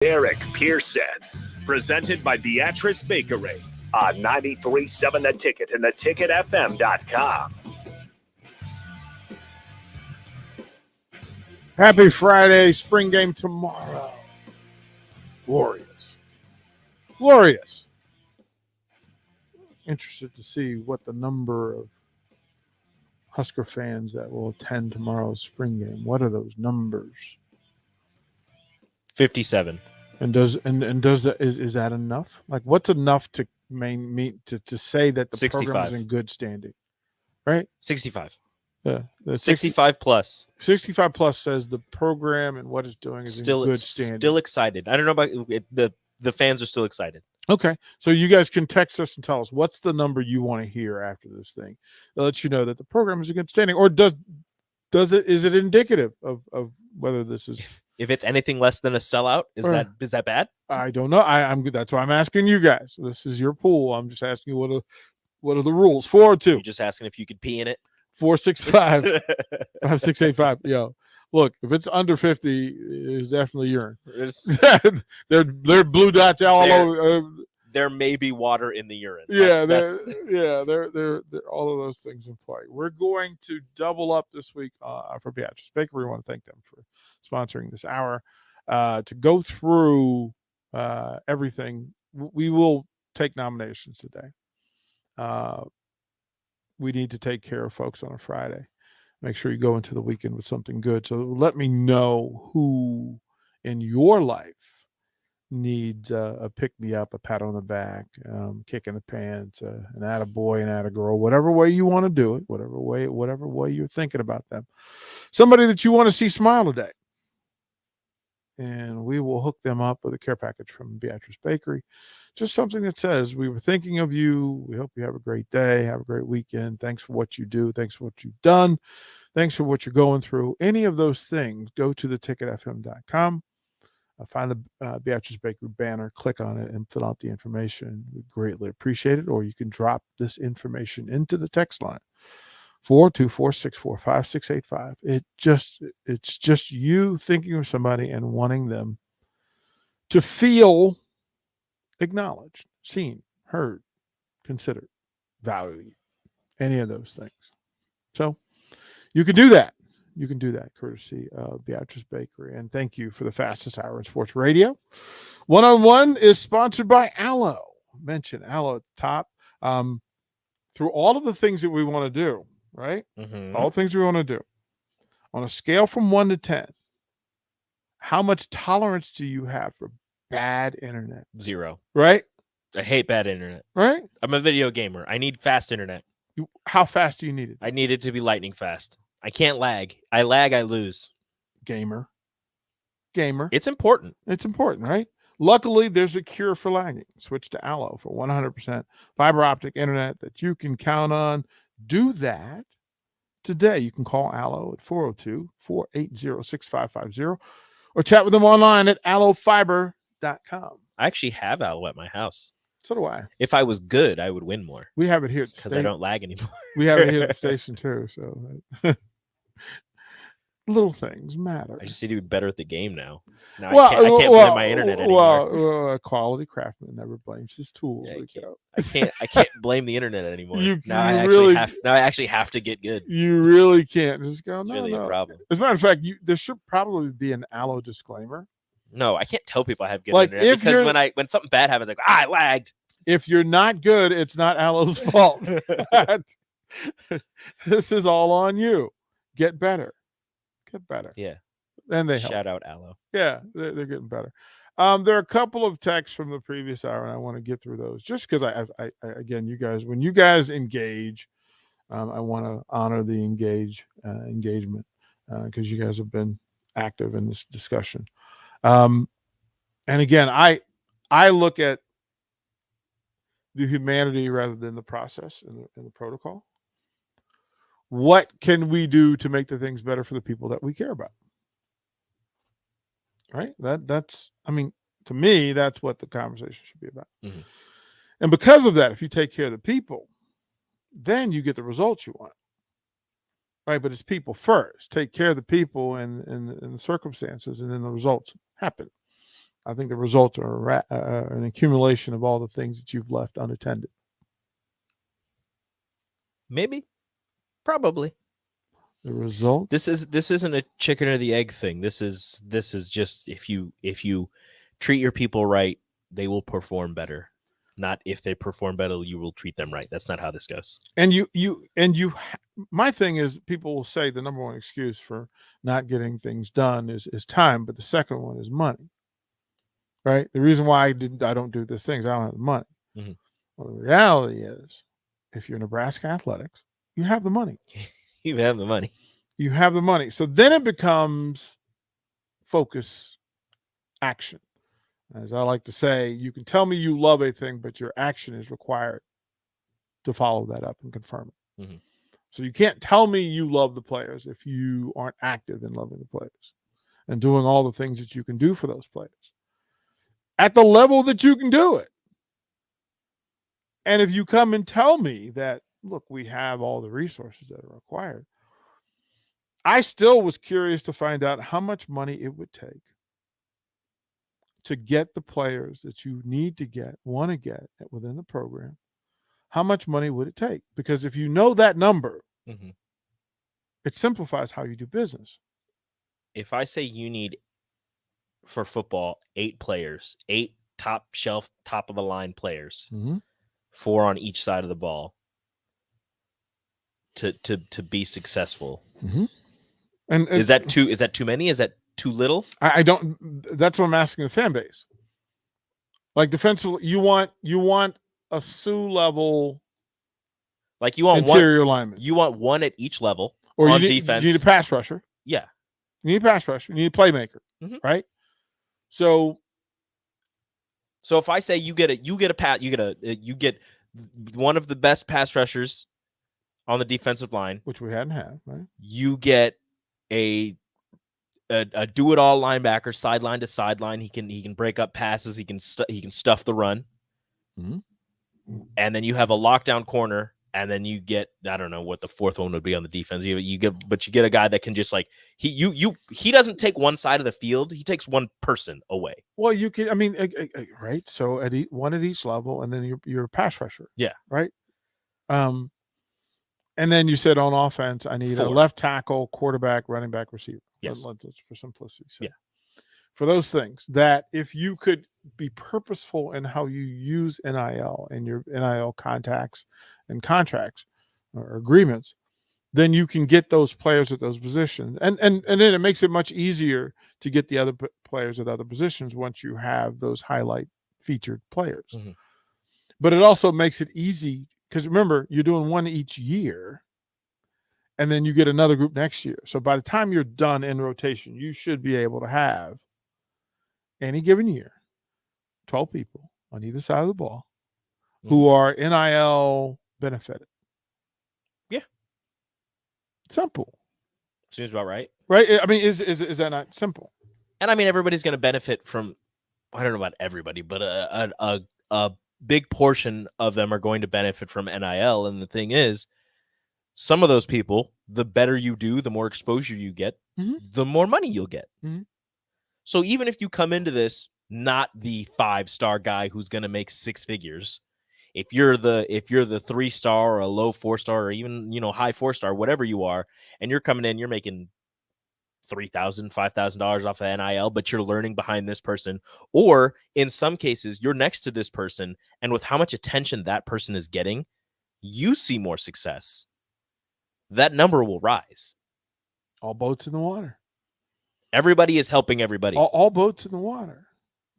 Derek Pearson, presented by Beatrice Bakery on 93.7 The Ticket and theticketfm.com. Happy Friday, spring game tomorrow. Glorious. Glorious. Interested to see what the number of Husker fans that will attend tomorrow's spring game. What are those numbers? 57. And is that enough? Like, what's enough to to say that the 65. program is in good standing? Right? 65. Yeah. 65 plus. 65 plus says the program and what it's doing is in good standing. Still excited. I don't know about it, the fans are still excited. Okay. So you guys can text us and tell us what's the number you want to hear after this thing. It lets you know that the program is in good standing. Or is it indicative of whether this is If it's anything less than a sellout, is that bad? I don't know. I'm good. That's why I'm asking you guys. This is your pool. I'm just asking you what are the rules? 402. You're just asking if you could pee in it. 465 5685. Yo, look, if it's under 50, it's definitely urine. They're blue dots all over. There may be water in the urine. Yeah, they're all of those things in play. We're going to double up this week for Beatrice Bakery. We want to thank them for sponsoring this hour. To go through everything, we will take nominations today. We need to take care of folks on a Friday. Make sure you go into the weekend with something good. So let me know who in your life needs a pick-me-up, a pat on the back, kick in the pants, an attaboy, an attagirl, whatever way you want to do it, whatever way you're thinking about them. Somebody that you want to see smile today. And we will hook them up with a care package from Beatrice Bakery. Just something that says, we were thinking of you. We hope you have a great day. Have a great weekend. Thanks for what you do. Thanks for what you've done. Thanks for what you're going through. Any of those things, go to theticketfm.com. Find the Beatrice Bakery banner, click on it, and fill out the information. We greatly appreciate it. Or you can drop this information into the text line, 424-645-5685. It's just you thinking of somebody and wanting them to feel acknowledged, seen, heard, considered, valued, any of those things. So you can do that. You can do that courtesy of Beatrice Bakery. And thank you for the fastest hour in sports radio. One-on-One is sponsored by Allo. Mention Allo at the top. Through all of the things that we want to do, right? Mm-hmm. All the things we want to do. On a scale from 1 to 10, how much tolerance do you have for bad internet? 0. Right? I hate bad internet. Right? I'm a video gamer. I need fast internet. How fast do you need it? I need it to be lightning fast. I can't lag. I lag, I lose. Gamer. It's important. It's important, right? Luckily, there's a cure for lagging. Switch to Allo for 100% fiber optic internet that you can count on. Do that today. You can call Allo at 402-480-6550 or chat with them online at allofiber.com. I actually have Allo at my house. So do I. If I was good, I would win more. We have it here because I don't lag anymore. We have it here at the station too. So little things matter. I just need to be better at the game now. I can't blame my internet anymore. A quality craftsman never blames his tools. Yeah, I can't blame the internet anymore. I actually have to get good. You really can't just go. It's really a problem. As a matter of fact, there should probably be an Allo disclaimer. No, I can't tell people I have good internet because when something bad happens, I lagged. If you're not good, it's not Allo's fault. This is all on you. Get better. Yeah. And they help. Shout out Allo. Yeah, they're getting better. There are a couple of texts from the previous hour, and I want to get through those just because I again, you guys, when you guys engage, I want to honor the engagement because you guys have been active in this discussion. And again, I look at the humanity rather than the process and the protocol. What can we do to make the things better for the people that we care about? Right? That's to me, that's what the conversation should be about. Mm-hmm. And because of that, if you take care of the people, then you get the results you want. Right? But it's people first. Take care of the people and the circumstances, and then the results happen. I think the results are an accumulation of all the things that you've left unattended. Maybe, probably. The results. This isn't a chicken or the egg thing. This is just if you treat your people right, they will perform better. Not if they perform better, you will treat them right. That's not how this goes. And my thing is, people will say the number one excuse for not getting things done is time, but the second one is money. Right? The reason why I don't do these things, I don't have the money. Mm-hmm. Well, the reality is, if you're Nebraska Athletics, you have the money. You have the money. You have the money. So then it becomes focus, action. As I like to say, you can tell me you love a thing, but your action is required to follow that up and confirm it. Mm-hmm. So you can't tell me you love the players if you aren't active in loving the players and doing all the things that you can do for those players at the level that you can do it. And if you come and tell me that, look, we have all the resources that are required, I still was curious to find out how much money it would take to get the players that you need to get, want to get within the program. How much money would it take? Because if you know that number, mm-hmm. it simplifies how you do business. If I say you need, for football, 8 players, 8 top shelf, top of the line players, mm-hmm. 4 on each side of the ball to be successful. Mm-hmm. And is that too many? Is that too little? I don't. That's what I'm asking the fan base. Like defensively, you want a Sue level, like you want interior lineman. You want one at each level, or on defense. You need a pass rusher. Yeah, you need a pass rusher. You need a playmaker. Mm-hmm. Right. So if I say you get one of the best pass rushers on the defensive line, which we hadn't had, right? You get a do-it-all linebacker, sideline to sideline. He can break up passes. He can stuff the run. Mm-hmm. And then you have a lockdown corner, and then you get, I don't know what the fourth one would be on the defense. You get a guy that can just, like, he doesn't take one side of the field. He takes one person away. Well, you can, I mean, right. So one at each level, and then you're a pass rusher. Yeah. Right. And then you said on offense, I need 4. a left tackle, quarterback, running back, receiver. Yes. For simplicity. So yeah. For those things that if you could be purposeful in how you use NIL and your NIL contacts and contracts or agreements, then you can get those players at those positions. And then it makes it much easier to get the other players at other positions once you have those highlight featured players. Mm-hmm. But it also makes it easy because remember, you're doing one each year, and then you get another group next year. So by the time you're done in rotation, you should be able to have any given year 12 people on either side of the ball who are NIL benefited. Yeah. Simple. Seems about right. Right? I mean, is that not simple? And I mean, everybody's going to benefit from, I don't know about everybody, but a big portion of them are going to benefit from NIL. And the thing is, some of those people, the better you do, the more exposure you get, mm-hmm. the more money you'll get. Mm-hmm. So even if you come into this not the 5-star guy who's going to make 6 figures, if you're the 3-star or a low 4-star or even, high 4-star, whatever you are, and you're coming in, you're making $3,000, $5,000 off of NIL, but you're learning behind this person, or in some cases, you're next to this person, and with how much attention that person is getting, you see more success. That number will rise. All boats in the water. Everybody is helping everybody. All boats in the water.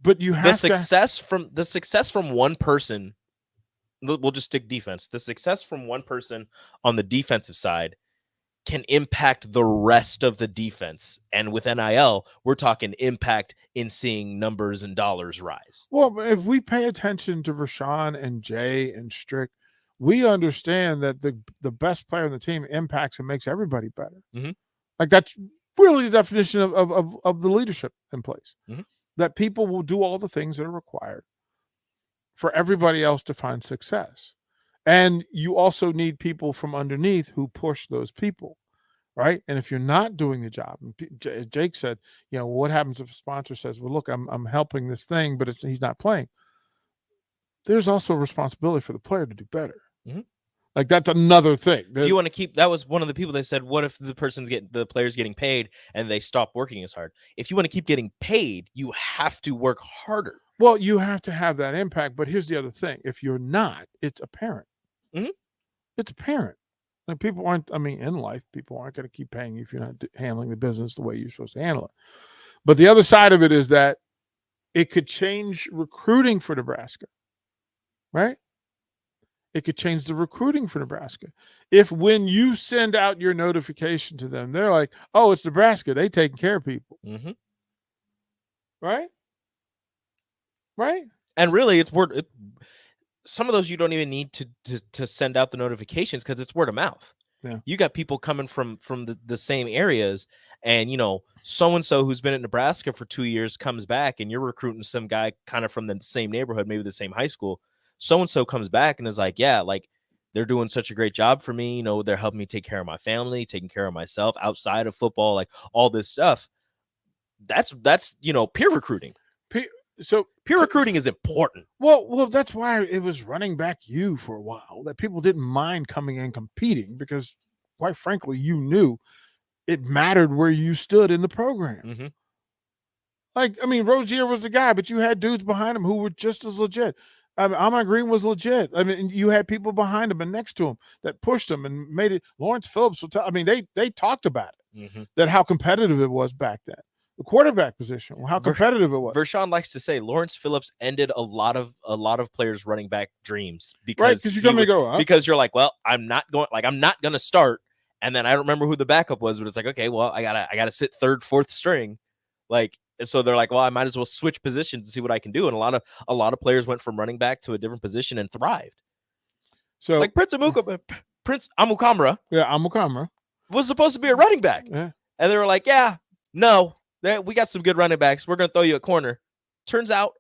But you have the success from one person. We'll just stick defense. The success from one person on the defensive side can impact the rest of the defense. And with NIL, we're talking impact in seeing numbers and dollars rise. Well, if we pay attention to Rashawn and Jay and Strick, we understand that the best player on the team impacts and makes everybody better. Mm-hmm. Like that's really the definition of the leadership in place. Mm-hmm. That people will do all the things that are required for everybody else to find success. And you also need people from underneath who push those people, right? And if you're not doing the job, and Jake said, what happens if a sponsor says, well, look, I'm helping this thing, but he's not playing. There's also a responsibility for the player to do better. Mhm. Like that's another thing. If you want to keep, that was one of the people that said, what if the player's getting paid and they stop working as hard? If you want to keep getting paid, you have to work harder. Well, you have to have that impact. But here's the other thing. If you're not, it's apparent. Mhm. It's apparent. Like people aren't, in life, people aren't going to keep paying you if you're not handling the business the way you're supposed to handle it. But the other side of it is that it could change recruiting for Nebraska, right? It could change the recruiting for Nebraska. If when you send out your notification to them, they're like, oh, it's Nebraska. They taking care of people. Mm-hmm. Right? Right? And really, it's word. Some of those you don't even need to send out the notifications because it's word of mouth. Yeah. You got people coming from the same areas, and so-and-so who's been at Nebraska for 2 years comes back, and you're recruiting some guy kind of from the same neighborhood, maybe the same high school. So-and-so comes back and is like, yeah, like they're doing such a great job for me. They're helping me take care of my family, taking care of myself outside of football, like all this stuff. That's peer recruiting. So peer recruiting is important. Well, that's why it was running back you for a while, that people didn't mind coming in competing because, quite frankly, you knew it mattered where you stood in the program. Mm-hmm. Like, Rozier was the guy, but you had dudes behind him who were just as legit. Ahman Green was legit. You had people behind him and next to him that pushed him and made it. Lawrence Phillips, they talked about it, mm-hmm. that how competitive it was back then. The quarterback position, how competitive it was. Vershawn likes to say Lawrence Phillips ended a lot of players' running back dreams because you come and go, huh? Because you're like, well, I'm not going to start, and then I don't remember who the backup was, but it's like, okay, well, I gotta sit third, fourth string, like. So they're like, well, I might as well switch positions and see what I can do. And a lot of players went from running back to a different position and thrived. So like Prince Amukamara. Yeah, Amukamara was supposed to be a running back. Yeah. And they were like, yeah, no, we got some good running backs. We're going to throw you a corner. Turns out,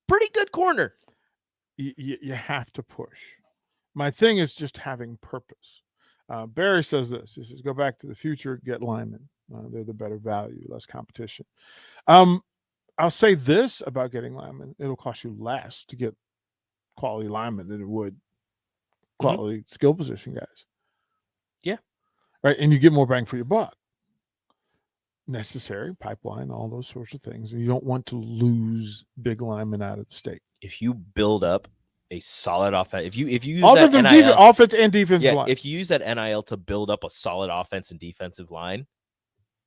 pretty good corner. You have to push. My thing is just having purpose. Barry says this. He says, go back to the future, get linemen. They're the better value, less competition. I'll say this about getting linemen. It'll cost you less to get quality linemen than it would quality skill position guys. Yeah. Right. And you get more bang for your buck. Necessary, pipeline, all those sorts of things. And you don't want to lose big linemen out of the state. If you build up a solid offense, if you use offense and defensive yeah, line. If you use that NIL to build up a solid offense and defensive line,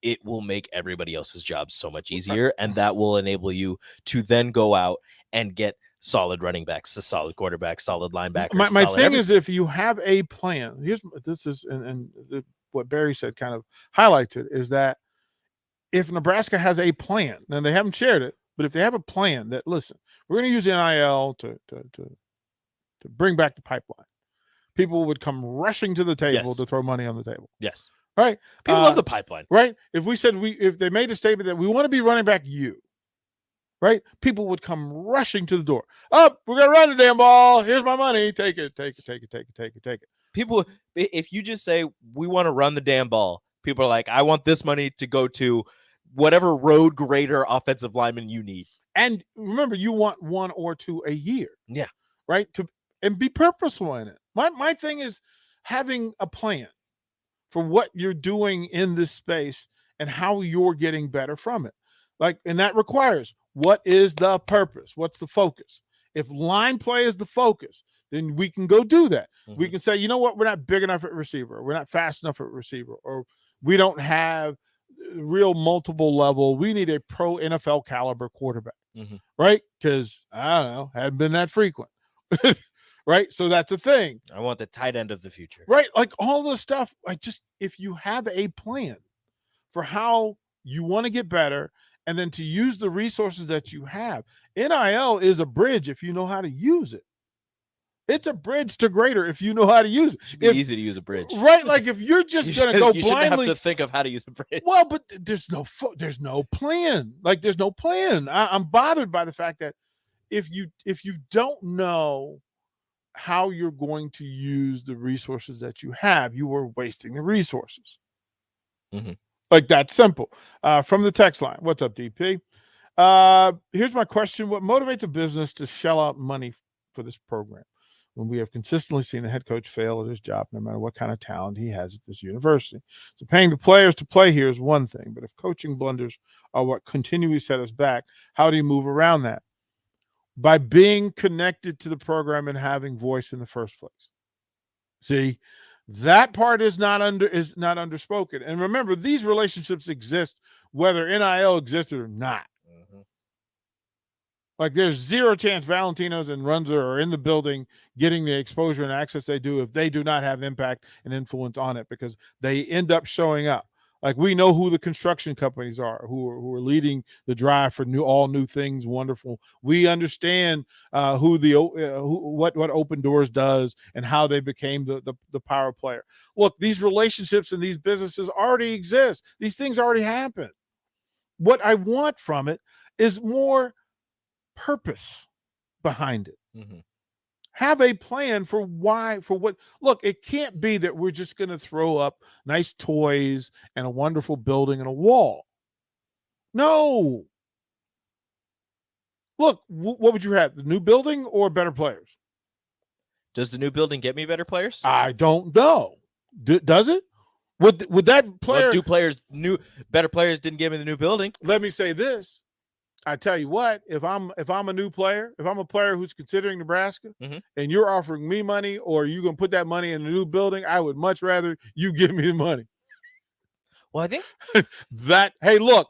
it will make everybody else's job so much easier, and that will enable you to then go out and get solid running backs, a solid quarterback, solid linebacker. My thing is, if you have a plan, what Barry said kind of highlights it, is that if Nebraska has a plan, and they haven't shared it, but if they have a plan that, listen, we're going to use the NIL to bring back the pipeline, people would come rushing to the table to throw money on the table. Yes. Right. People love the pipeline. Right. If we said if they made a statement that we want to be running back you, right, people would come rushing to the door. Oh, we're gonna run the damn ball. Here's my money. Take it. People, if you just say we want to run the damn ball, people are like, I want this money to go to whatever road grader offensive lineman you need. And remember, you want one or two a year. Yeah. Right. And be purposeful in it. My thing is having a plan for what you're doing in this space and how you're getting better from it. And that requires, what is the purpose? What's the focus? If line play is the focus, then we can go do that. Mm-hmm. We can say, you know what? We're not big enough at receiver. We're not fast enough at receiver, or we don't have real multiple level. We need a pro NFL caliber quarterback, right? Because I don't know, hadn't been that frequent. Right. So that's a thing. I want the tight end of the future. Right. Like all this stuff, if you have a plan for how you want to get better, and then to use the resources that you have, NIL is a bridge if you know how to use it. It's a bridge to greater if you know how to use it. It should be easy to use a bridge. Right. Like if you're just going to go you blindly. You have to think of how to use a bridge. Well, but there's no plan. Like there's no plan. I'm bothered by the fact that if you don't know how you're going to use the resources that you have, you are wasting the resources. Mhm. Like that simple. From the text line. What's up, DP? Here's my question. What motivates a business to shell out money for this program when we have consistently seen a head coach fail at his job, no matter what kind of talent he has at this university? So paying the players to play here is one thing, but if coaching blunders are what continually set us back, how do you move around that? By being connected to the program and having voice in the first place. See, that part is not underspoken. And remember, these relationships exist whether NIL existed or not. Like there's zero chance Valentinos and Runza are in the building getting the exposure and access they do if they do not have impact and influence on it, because they end up showing up. Like we know who the construction companies are who are leading the drive for all new things. Wonderful. We understand what Open Doors does and how they became the power player. Look, these relationships and these businesses already exist. These things already happen. What I want from it is more purpose behind it. Have a plan for what. Look, it can't be that we're just going to throw up nice toys and a wonderful building and a wall. No. Look, what would you have? The new building or better players? Does the new building get me better players? I don't know. Does it? Would that player? Well, better players didn't give me the new building. Let me say this. I tell you what, if I'm a new player, if I'm a player who's considering Nebraska, and you're offering me money or you're going to put that money in a new building, I would much rather you give me the money. Well, I think hey, look,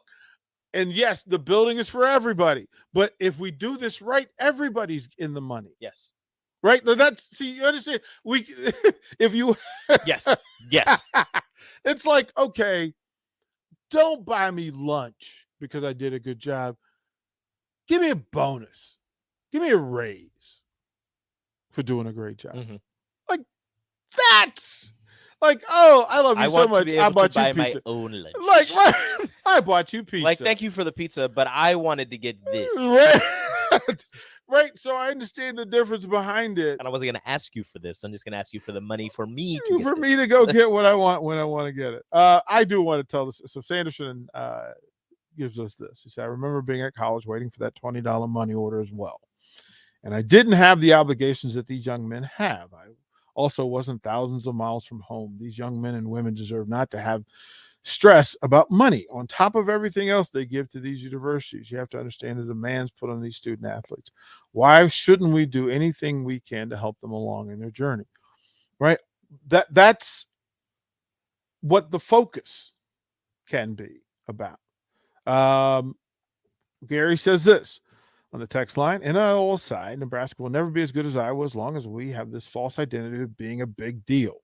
and yes, the building is for everybody, but if we do this right, everybody's in the money. Yes. Right? You understand? Yes. It's like, okay, don't buy me lunch because I did a good job. Give me a bonus. Give me a raise for doing a great job. Like that's like, oh, I love you so much. I bought you pizza. My own lunch. Like, I bought you pizza. Like, thank you for the pizza, but I wanted to get this. Right. So I understand the difference behind it. And I wasn't going to ask you for this. I'm just going to ask you for the money for me to go get what I want when I want to get it. I do want to tell this. So Sanderson gives us this. He said, I remember being at college waiting for that $20 money order as well. And I didn't have the obligations that these young men have. I also wasn't thousands of miles from home. These young men and women deserve not to have stress about money on top of everything else they give to these universities. You have to understand the demands put on these student athletes. Why shouldn't we do anything we can to help them along in their journey? Right? That's what the focus can be about. Gary says this on the text line: NIL aside, Nebraska will never be as good as Iowa as long as we have this false identity of being a big deal.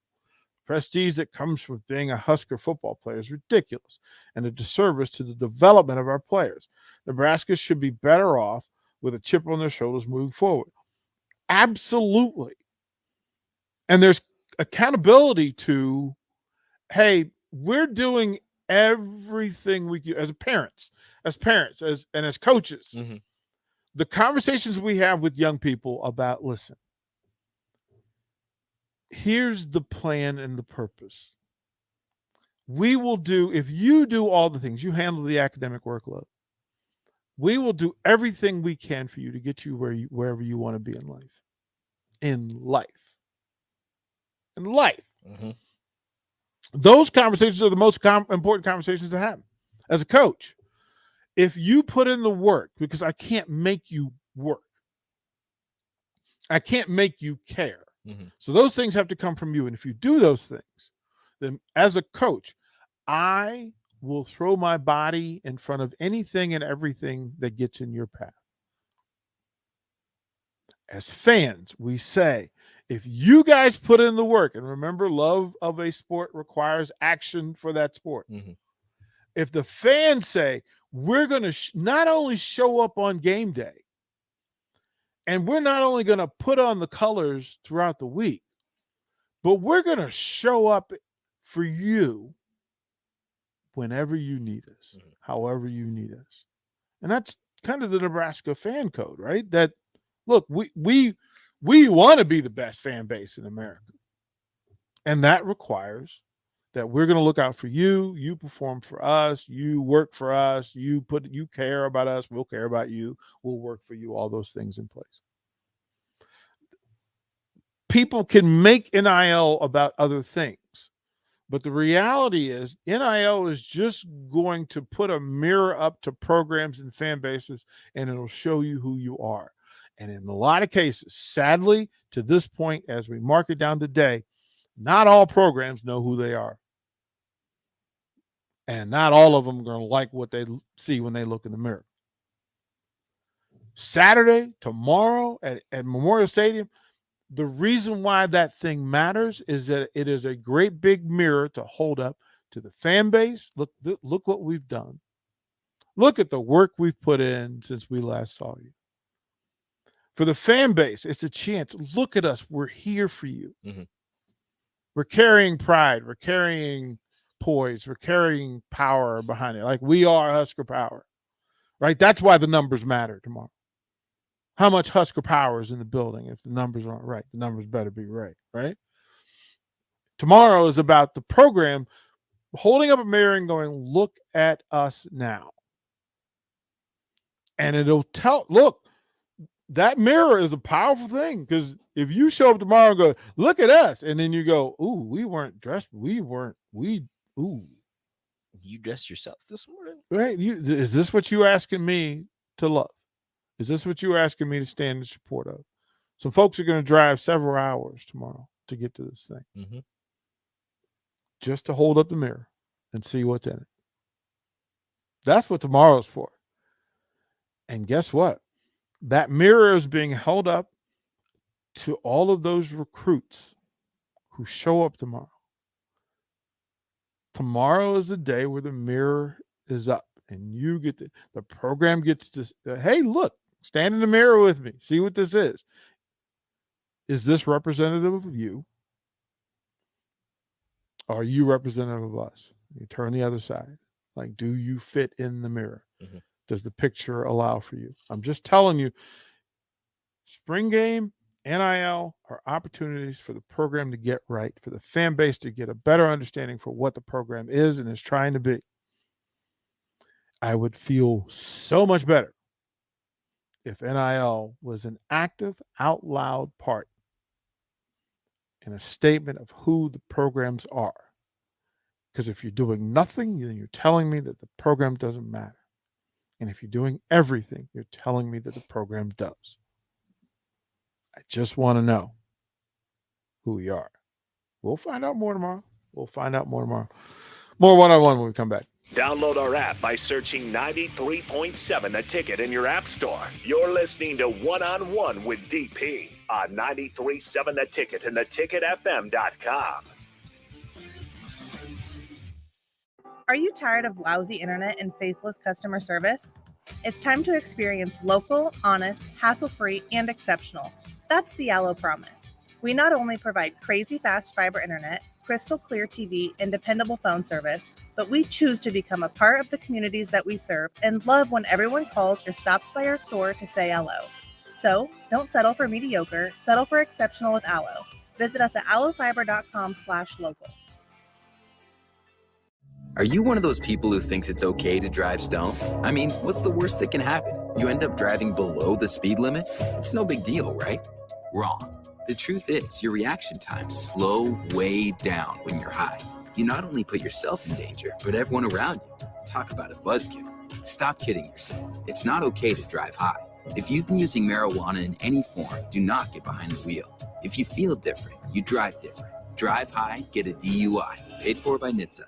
Prestige that comes with being a Husker football player is ridiculous and a disservice to the development of our players. Nebraska should be better off with a chip on their shoulders moving forward. Absolutely. And there's accountability to, hey, we're doing everything we can as parents, as coaches. The conversations we have with young people about, listen, here's the plan and the purpose. We will do, if you do all the things, you handle the academic workload, we will do everything we can for you to get you wherever you want to be in life. Those conversations are the most important conversations to have as a coach. If you put in the work, because I can't make you work, I can't make you care. So those things have to come from you. And if you do those things, then as a coach, I will throw my body in front of anything and everything that gets in your path. As fans, we say, if you guys put in the work, and remember, love of a sport requires action for that sport. If the fans say, we're going to not only show up on game day, and we're not only going to put on the colors throughout the week, but we're going to show up for you whenever you need us, however you need us. And that's kind of the Nebraska fan code, right? That, look, we want to be the best fan base in America. And that requires that we're going to look out for you. You perform for us. You work for us. You care about us. We'll care about you. We'll work for you. All those things in place. People can make NIL about other things, but the reality is NIL is just going to put a mirror up to programs and fan bases, and it'll show you who you are. And in a lot of cases, sadly, to this point, as we mark it down today, not all programs know who they are. And not all of them are going to like what they see when they look in the mirror. Saturday, tomorrow at Memorial Stadium, the reason why that thing matters is that it is a great big mirror to hold up to the fan base. Look what we've done. Look at the work we've put in since we last saw you. For the fan base, it's a chance. Look at us. We're here for you. Mm-hmm. We're carrying pride. We're carrying poise. We're carrying power behind it. Like we are Husker Power, right? That's why the numbers matter tomorrow. How much Husker power is in the building? If the numbers aren't right, the numbers better be right, right? Tomorrow is about the program holding up a mirror and going, look at us now. And it'll look, that mirror is a powerful thing, because if you show up tomorrow and go, look at us, and then you go, ooh, we weren't dressed, ooh. You dressed yourself this morning? Right? Is this what you asking me to love? Is this what you're asking me to stand in support of? Some folks are going to drive several hours tomorrow to get to this thing. Mm-hmm. Just to hold up the mirror and see what's in it. That's what tomorrow's for. And guess what? That mirror is being held up to all of those recruits who show up tomorrow. Tomorrow is the day where the mirror is up and you get the program gets to, hey, look, stand in the mirror with me. See what this is. Is this representative of you? Are you representative of us? You turn the other side. Like, do you fit in the mirror? Mm-hmm. Does the picture allow for you? I'm just telling you, spring game, NIL are opportunities for the program to get right, for the fan base to get a better understanding for what the program is and is trying to be. I would feel so much better if NIL was an active, out loud part in a statement of who the programs are. Because if you're doing nothing, then you're telling me that the program doesn't matter. And if you're doing everything, you're telling me that the program does. I just want to know who we are. We'll find out more tomorrow. More one-on-one when we come back. Download our app by searching 93.7 The Ticket in your app store. You're listening to One-on-One with DP on 93.7 The Ticket and theticketfm.com. Are you tired of lousy internet and faceless customer service? It's time to experience local, honest, hassle-free, and exceptional. That's the Allo Promise. We not only provide crazy fast fiber internet, crystal clear TV, and dependable phone service, but we choose to become a part of the communities that we serve and love when everyone calls or stops by our store to say hello. So don't settle for mediocre, settle for exceptional with Allo. Visit us at allofiber.com/local. Are you one of those people who thinks it's okay to drive stoned? I mean, what's the worst that can happen? You end up driving below the speed limit? It's no big deal, right? Wrong. The truth is, your reaction times slow way down when you're high. You not only put yourself in danger, but everyone around you. Talk about a buzzkill. Stop kidding yourself. It's not okay to drive high. If you've been using marijuana in any form, do not get behind the wheel. If you feel different, you drive different. Drive high, get a DUI. Paid for by NHTSA.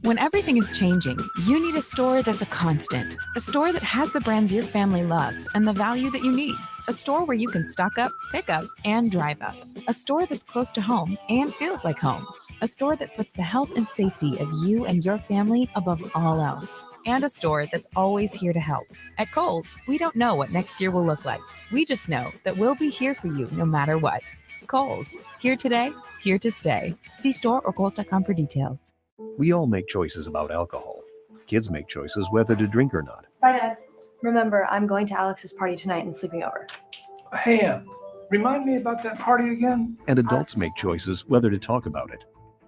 When everything is changing, you need a store that's a constant. A store that has the brands your family loves and the value that you need. A store where you can stock up, pick up, and drive up. A store that's close to home and feels like home. A store that puts the health and safety of you and your family above all else. And a store that's always here to help. At Kohl's, we don't know what next year will look like. We just know that we'll be here for you no matter what. Kohl's, here today, here to stay. See store or kohls.com for details. We all make choices about alcohol. Kids make choices whether to drink or not. Bye, Dad. Remember, I'm going to Alex's party tonight and sleeping over. Hey, remind me about that party again? And adults make choices whether to talk about it.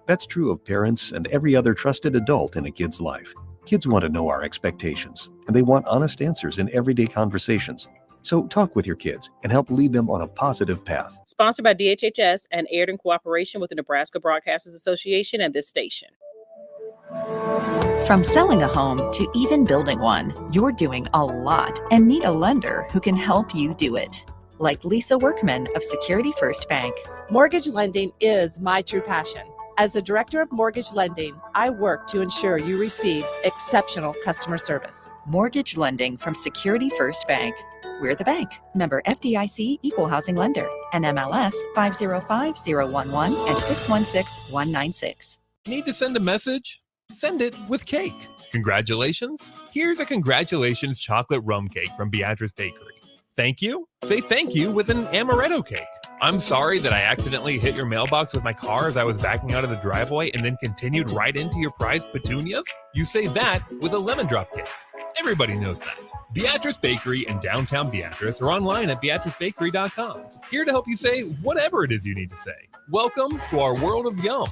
That's true of parents and every other trusted adult in a kid's life. Kids want to know our expectations, and they want honest answers in everyday conversations. So talk with your kids and help lead them on a positive path. Sponsored by DHHS and aired in cooperation with the Nebraska Broadcasters Association and this station. From selling a home to even building one, you're doing a lot and need a lender who can help you do it. Like Lisa Workman of Security First Bank. Mortgage lending is my true passion. As a director of mortgage lending, I work to ensure you receive exceptional customer service. Mortgage lending from Security First Bank. We're the bank. Member FDIC Equal Housing Lender. NMLS 505011 and 616196. Need to send a message? Send it with cake. Congratulations. Here's a congratulations chocolate rum cake from Beatrice Bakery. Thank you? Say thank you with an amaretto cake. I'm sorry that I accidentally hit your mailbox with my car as I was backing out of the driveway and then continued right into your prized petunias. You say that with a lemon drop cake. Everybody knows that. Beatrice Bakery in downtown Beatrice or online at beatricebakery.com. Here to help you say whatever it is you need to say. Welcome to our world of yum.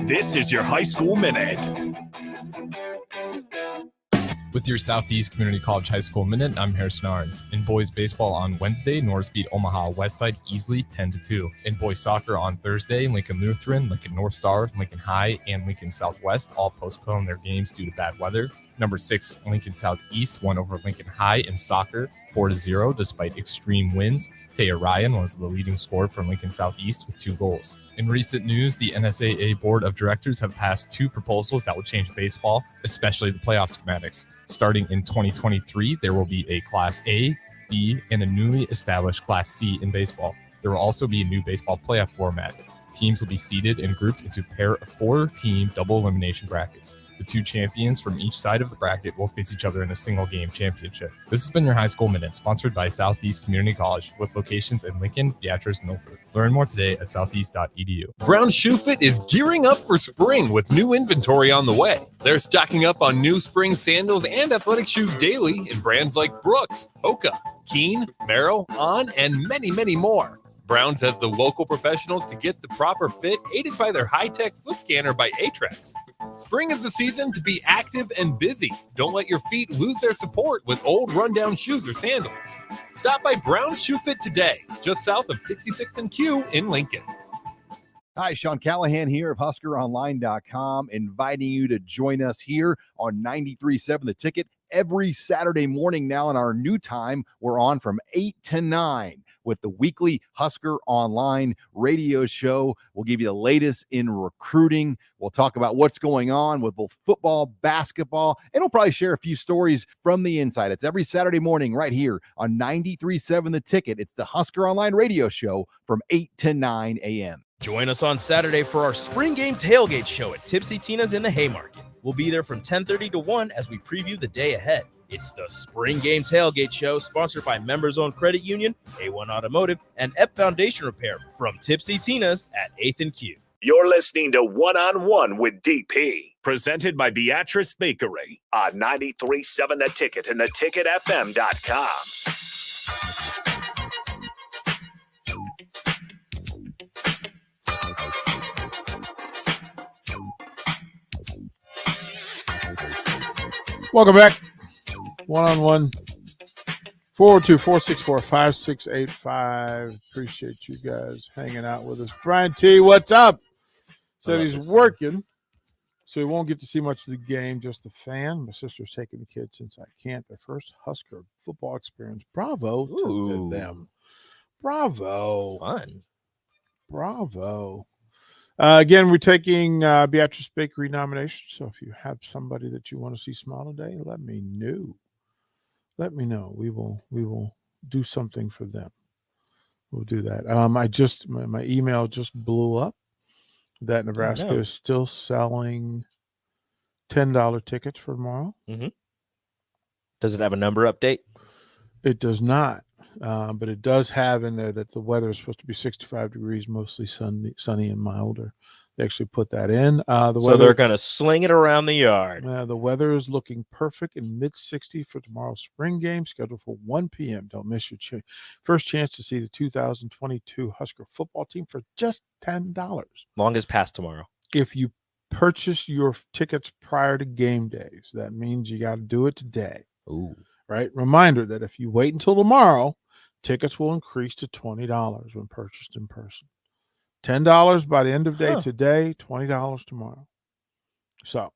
This is your High School Minute. With your Southeast Community College High School Minute, I'm Harrison Arns. In boys baseball on Wednesday, Norris beat Omaha Westside easily 10-2. In boys soccer on Thursday, Lincoln Lutheran, Lincoln North Star, Lincoln High, and Lincoln Southwest all postponed their games due to bad weather. Number 6, Lincoln Southeast won over Lincoln High in soccer 4-0 despite extreme winds. Taya Ryan was the leading scorer for Lincoln Southeast with 2 goals. In recent news, the NSAA Board of Directors have passed 2 proposals that will change baseball, especially the playoff schematics. Starting in 2023, there will be a Class A, B, and a newly established Class C in baseball. There will also be a new baseball playoff format. Teams will be seeded and grouped into a pair of 4-team double elimination brackets. The 2 champions from each side of the bracket will face each other in a single game championship. This has been your High School Minute, sponsored by Southeast Community College, with locations in Lincoln, Beatrice, and Milford. Learn more today at southeast.edu. Brown Shoe Fit is gearing up for spring with new inventory on the way. They're stocking up on new spring sandals and athletic shoes daily in brands like Brooks, Hoka, Keen, Merrill, On, and many, many more. Browns has the local professionals to get the proper fit, aided by their high-tech foot scanner by Atrax. Spring is the season to be active and busy. Don't let your feet lose their support with old rundown shoes or sandals. Stop by Brown's Shoe Fit today, just south of 66th and Q in Lincoln. Hi, Sean Callahan here of HuskerOnline.com, inviting you to join us here on 93.7 The Ticket every Saturday morning now in our new time. We're on from 8 to 9 with the weekly Husker Online radio show. We'll give you the latest in recruiting. We'll talk about what's going on with both football, basketball, and we'll probably share a few stories from the inside. It's every Saturday morning right here on 93.7 The Ticket. It's the Husker Online radio show from 8 to 9 a.m. Join us on Saturday for our spring game tailgate show at Tipsy Tina's in the Haymarket. We'll be there from 10:30 to 1 as we preview the day ahead. It's the Spring Game Tailgate Show, sponsored by Members Owned Credit Union, A1 Automotive, and EP Foundation Repair from Tipsy Tina's at 8th and Q. You're listening to One on One with DP, presented by Beatrice Bakery on 93.7 The Ticket and theticketfm.com. Welcome back. One-on-one. 402-464-5685. Appreciate you guys hanging out with us. Brian T, what's up? Said he's working, so he won't get to see much of the game, just the fan. My sister's taking the kids since I can't. Their first Husker football experience. Bravo to them. Bravo. Fun. Bravo. Again, we're taking Beatrice Bakery nominations. So if you have somebody that you want to see smile today, let me know. Let me know. We will do something for them. We'll do that. My email just blew up that Nebraska is still selling $10 tickets for tomorrow. Mm-hmm. Does it have a number update? It does not. But it does have in there that the weather is supposed to be 65 degrees, mostly sunny and milder They actually put that in. So they're going to sling it around the yard. The weather is looking perfect in mid-60s for tomorrow's spring game, scheduled for 1 p.m. Don't miss your first chance to see the 2022 Husker football team for just $10. Longest pass tomorrow. If you purchase your tickets prior to game days, that means you got to do it today. Ooh. Right? Reminder that if you wait until tomorrow, tickets will increase to $20 when purchased in person. $10 by the end of day today, $20 tomorrow. So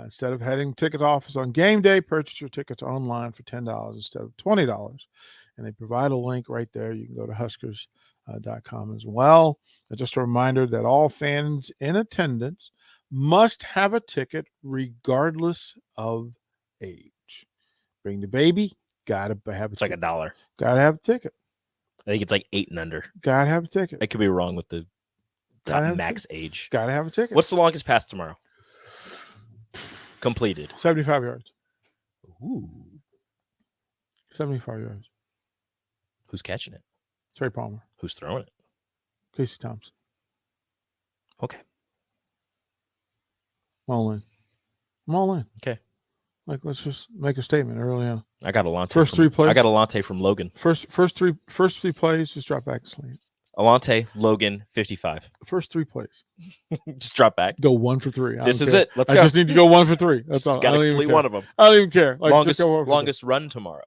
instead of heading ticket office on game day, purchase your tickets online for $10 instead of $20. And they provide a link right there. You can go to Huskers.com as well. And just a reminder that all fans in attendance must have a ticket regardless of age. Bring the baby, gotta have a ticket. Like $1. Gotta have a ticket. I think it's like 8 and under. Gotta have a ticket. I could be wrong with the top max age. Gotta have a ticket. What's the longest pass tomorrow? Completed. 75 yards. Ooh. 75 yards. Who's catching it? Trey Palmer. Who's throwing it? Casey Thompson. Okay. I'm all in. Okay. Like, let's just make a statement early on. I got Alante. Three plays. I got Alante from Logan. First three plays, just drop back and slant. Alante, Logan, 55. First 3 plays. Just drop back. Go 1 for 3. This is it. Let's go. I just need to go 1 for 3. That's all. Got to complete one of them. I don't even care. Like, longest run tomorrow.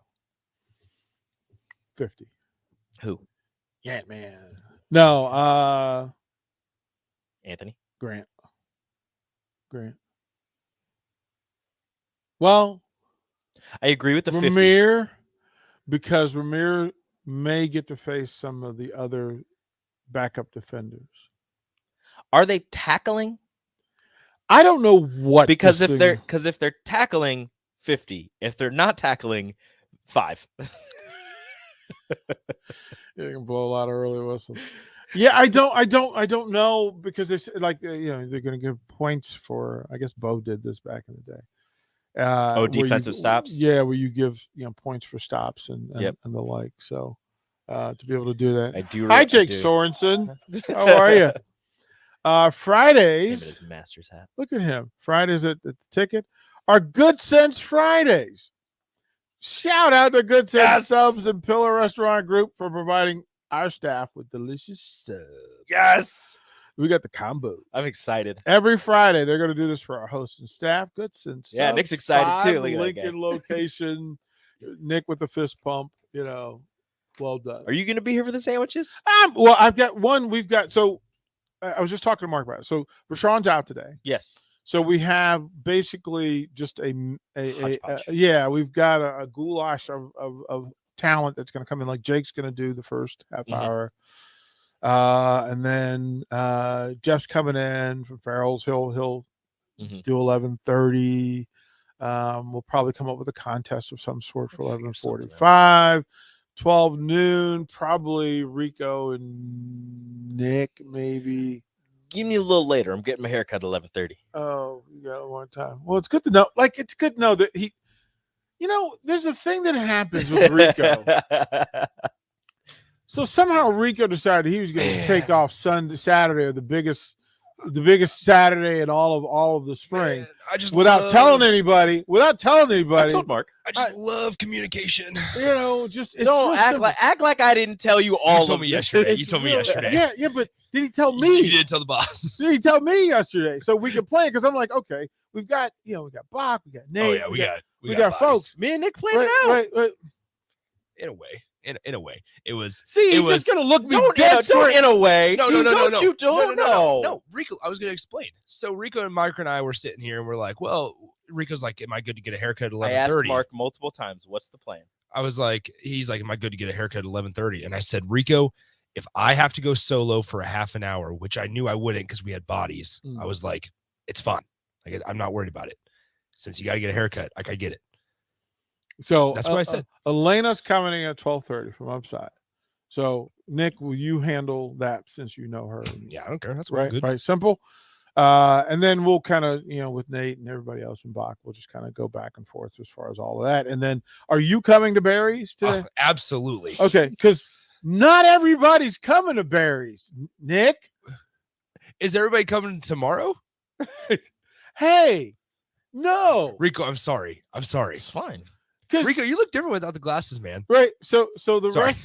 50. Who? Yeah, man. No. Anthony. Grant. Well, I agree with the 50. Rahmir, because Rahmir may get to face some of the other backup defenders. Are they tackling? I don't know what, because if they're tackling 50, if they're not tackling 5. You can blow a lot of early whistles. Yeah, I don't know, because it's like, they're going to give points for. I guess Bo did this back in the day. Defensive stops. Yeah, where you give points for stops and the like. So to be able to do that. I do. Hi, Jake Sorensen. How are you? Fridays. His master's hat. Look at him. Fridays at the ticket are Good Sense Fridays. Shout out to Good Sense Subs and Pillar Restaurant Group for providing our staff with delicious subs. Yes. We got the combo. I'm excited. Every Friday, they're going to do this for our hosts and staff. Good Sense. Yeah, Nick's excited too. Look at Lincoln location. Nick with the fist pump. Well done. Are you going to be here for the sandwiches? Well, I've got one. We've got. So I was just talking to Mark about it. So Rashawn's out today. Yes. So we have basically just we've got a goulash of talent that's going to come in. Like Jake's going to do the first half hour. And then Jeff's coming in from Farrell's. He'll do 11:30. We'll probably come up with a contest of some sort for 11:45. 12 noon, probably Rico and Nick, maybe. Give me a little later. I'm getting my haircut at 11:30. Oh, you got one time. Well, it's good to know. Like, it's good to know that he, there's a thing that happens with Rico. So somehow Rico decided he was going to take off Saturday, or the biggest Saturday in all of the spring. Without telling anybody. I told Mark. I just love communication. Don't act like I didn't tell you all. You told me yesterday. Yeah, but did he tell me? You didn't tell the boss. Did he tell me yesterday? So we can plan, because I'm like, okay, we've got Bob, we got Nate. Oh yeah, we got folks. Me and Nick played it out. Right. In a way. In a way, it was. See, he's just gonna look me don't in a way. No. No, Rico, I was gonna explain. So Rico and Mark and I were sitting here, and we're like, "Well," Rico's like, "Am I good to get a haircut at 11:30?" I asked Mark multiple times, "What's the plan?" I was like, "He's like, am I good to get a haircut at 11:30?" And I said, "Rico, if I have to go solo for a half an hour, which I knew I wouldn't because we had bodies, I was like, it's fun. Like, I'm not worried about it. Since you got to get a haircut, I get it." So that's what I said. Elena's coming in at 12:30 from upside. So Nick, will you handle that since you know her? Yeah, I don't care. That's right. Good. Right. Simple. And then we'll kind of, with Nate and everybody else in Bach, we'll just kind of go back and forth as far as all of that. And then, are you coming to Barry's today? Oh, absolutely. Okay, because not everybody's coming to Barry's. Nick. Is everybody coming tomorrow? Hey, no, Rico, I'm sorry. It's fine. Rico, you look different without the glasses, man. right. So the Sorry. rest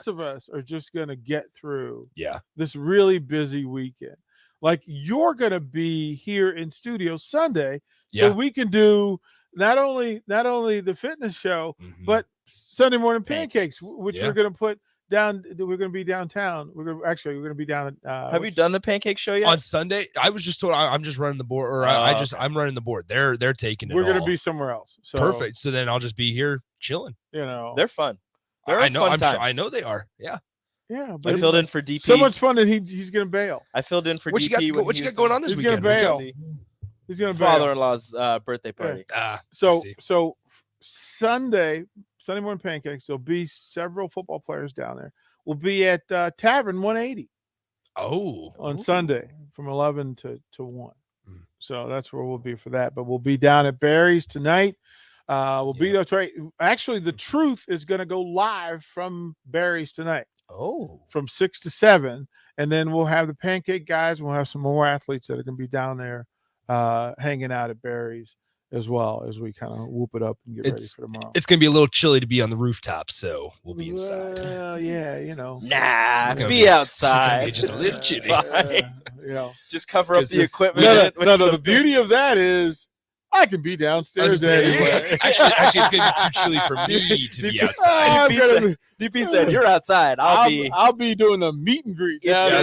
of us are just gonna get through Yeah. this really busy weekend. Like you're gonna be here in studio Sunday, so Yeah. we can do not only the fitness show, but Sunday morning pancakes, which Yeah. we're gonna put down. We're gonna be downtown. We're gonna be down. Have you done the pancake show yet? On Sunday, I was just told I'm just running the board, or I'm running the board. They're taking it. We're gonna all. be somewhere else. So, Perfect. So then I'll just be here chilling. You know, They're fun. They're I a know. fun I'm time. sure. I know they are. Yeah. yeah. I But filled in for DP. so much fun that he's gonna bail. I filled in for What DP. you got? What you got going on this He's gonna weekend? bail. Rico? He's gonna bail. Father-in-law's birthday party. I So see. Sunday morning pancakes. There'll be several football players down there. We'll be at Tavern 180 on Sunday from 11 to 1. So that's where we'll be for that. But we'll be down at Barry's tonight. We'll be there. Right. Actually, the Truth is going to go live from Barry's tonight. From 6 to 7, and then we'll have the pancake guys. We'll have some more athletes that are going to be down there hanging out at Barry's as well as we kind of whoop it up and get ready for tomorrow. It's gonna be a little chilly to be on the rooftop, so we'll be inside. Well, yeah, you know. Nah, It's gonna be outside. It's gonna be just a little chilly. Fine. You know, Just cover up the equipment. No, the beauty of that is I can be downstairs anyway. Actually, it's gonna be too chilly for me to be outside. DP said, "You're outside. I'll be doing a meet and greet down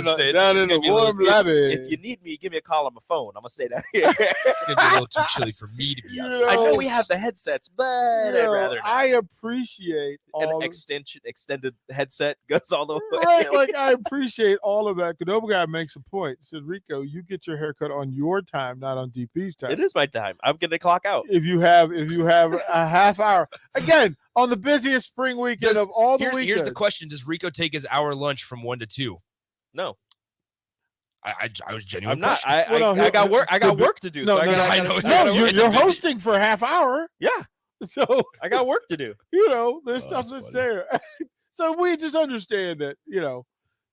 in the warm lobby. If you need me, give me a call on my phone. I'm gonna stay down here. It's gonna be a little too chilly for me to be outside. I know we have the headsets, but I'd rather not. I appreciate all An extended headset goes all the way. right, like I appreciate all of that. Cadoba guy makes a point. He said, Rico, you get your haircut on your time, not on DP's time. It is my time. I'm gonna clock out. If you have a half hour again on the busiest spring weekend of all the weekends. Here's the question: does Rico take his hour lunch from 1 to 2? No. I was genuine. I'm not. question. I got work. I got work to do. No, so I no, gotta- you're hosting for a half hour. Yeah. So I got work to do. You know, there's stuff that's there. So we just understand that, you know,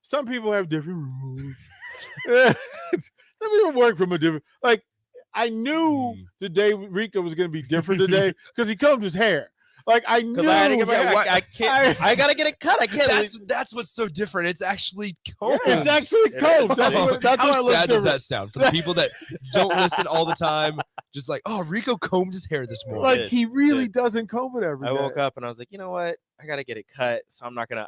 some people have different rules. Some people work from a different, like, I knew today Rico was going to be different today because he combed his hair. Like, I knew. Because I had to get my hair. I can't. I gotta get it cut. I can't. That's what's so different. It's actually combed. It's actually combed. That's How why it looks sad does different. that sound for the people that don't listen all the time? Just like, oh, Rico combed his hair this morning. Like, he really doesn't comb it every day. I woke up and I was like, you know what? I gotta get it cut. So I'm not gonna